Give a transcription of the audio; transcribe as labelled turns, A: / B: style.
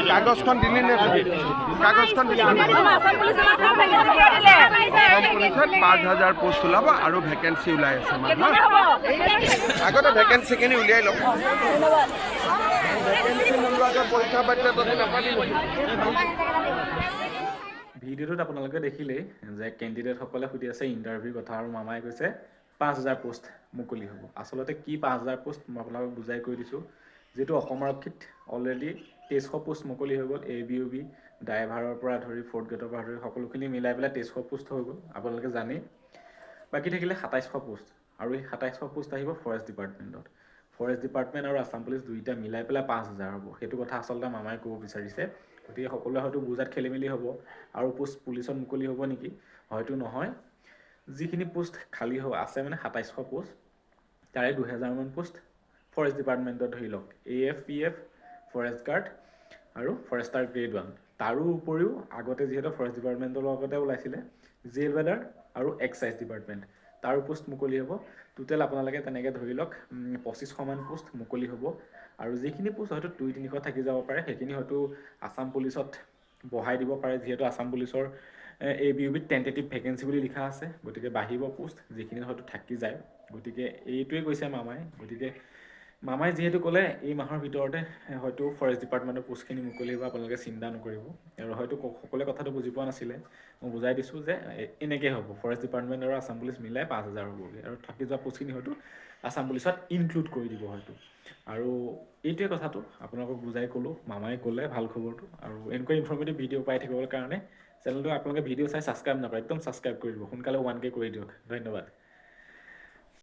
A: কাগজখন দিলি নে কাগজখন পুলিচত 5,000 পোষ্ট ওলাব আৰু ভেকেঞ্চি ওলাই আছে আগতে ভেকেঞ্চিখিনি উলিয়াই লওক পৰীক্ষা পাতিলে নাপালি
B: ভিডিঅ'টোত আপোনালোকে দেখিলেই যে কেণ্ডিডেটসকলে সুধি আছে ইণ্টাৰভিউ কথা আৰু মামাই কৈছে 5,000 পোষ্ট মুকলি হ'ব আচলতে কি 5,000 পোষ্ট মই আপোনালোকক বুজাই কৈ দিছোঁ যেটো অসম আৰক্ষীত অলৰেডি 2300 পোষ্ট মুকলি হৈ গ'ল ABUB ড্ৰাইভাৰৰ পৰা ধৰি ফ'ৰ্থ গ্ৰেডৰ পৰা ধৰি সকলোখিনি মিলাই পেলাই 2300 পোষ্ট হৈ গ'ল আপোনালোকে জানেই বাকী থাকিলে 2700 পোষ্ট আৰু এই 2700 পোষ্ট আহিব ফৰেষ্ট ডিপাৰ্টমেণ্টত ফৰেষ্ট ডিপাৰ্টমেণ্ট আৰু আসাম পুলিচ দুইটা মিলাই পেলাই 5,000 হ'ব সেইটো কথা আচলতে মামাই ক'ব বিচাৰিছে গতিকে সকলোৱে হয়তো বুজাত খেলিমেলি হ'ব আৰু পোষ্ট পুলিচত মুকলি হ'ব নেকি হয়তো নহয় যিখিনি পোষ্ট খালী হ'ব আছে মানে 2700 পোষ্ট তাৰে 2000 মান পোষ্ট ফৰেষ্ট ডিপাৰ্টমেণ্টত ধৰি লওক AF PF ফৰেষ্ট গাৰ্ড আৰু ফৰেষ্টাৰ গ্ৰেড 1 তাৰো উপৰিও আগতে যিহেতু ফৰেষ্ট ডিপাৰ্টমেণ্টৰ লগতে ওলাইছিলে জেল ৱেডাৰ আৰু এক্সাইজ ডিপাৰ্টমেণ্ট তাৰ পোষ্ট মুকলি হ'ব টোটেল আপোনালোকে তেনেকৈ ধৰি লওক 2500 মান পোষ্ট মুকলি হ'ব আৰু যিখিনি পোষ্ট হয়তো 2-300 থাকি যাব পাৰে সেইখিনি হয়তো আসাম পুলিচত বহাই দিব পাৰে যিহেতু আসাম পুলিচৰ ABUBত টেন্টেটিভ ভেকেঞ্চি বুলি লিখা আছে গতিকে বাঢ়িব পোষ্ট যিখিনি হয়তো থাকি যায় গতিকে এইটোৱে কৈছে মামাই যিহেতু ক'লে এই মাহৰ ভিতৰতে হয়তো ফৰেষ্ট ডিপাৰ্টমেণ্টৰ পোষ্টখিনি মুকলি হ'ব আপোনালোকে চিন্তা নকৰিব আৰু হয়তো সকলোৱে কথাটো বুজি পোৱা নাছিলে মই বুজাই দিছোঁ যে এনেকৈ হ'ব ফৰেষ্ট ডিপাৰ্টমেণ্ট আৰু আসাম পুলিচ মিলাই 5,000 হ'বগৈ আৰু থাকি যোৱা পোষ্টখিনি হয়তো আসাম পুলিচত ইনক্লুড কৰি দিব হয়তো আৰু এইটোৱে কথাটো আপোনালোকক বুজাই ক'লোঁ মামাই ক'লে ভাল খবৰটো আৰু এনেকুৱা ইনফৰ্মেটিভ ভিডিঅ' পাই থাকিবৰ কাৰণে চেনেলটো আপোনালোকে ভিডিঅ' চাই ছাবস্ক্ৰাইব নকৰে একদম ছাবস্ক্ৰাইব কৰি দিব সোনকালে 1K কৰি দিয়ক ধন্যবাদ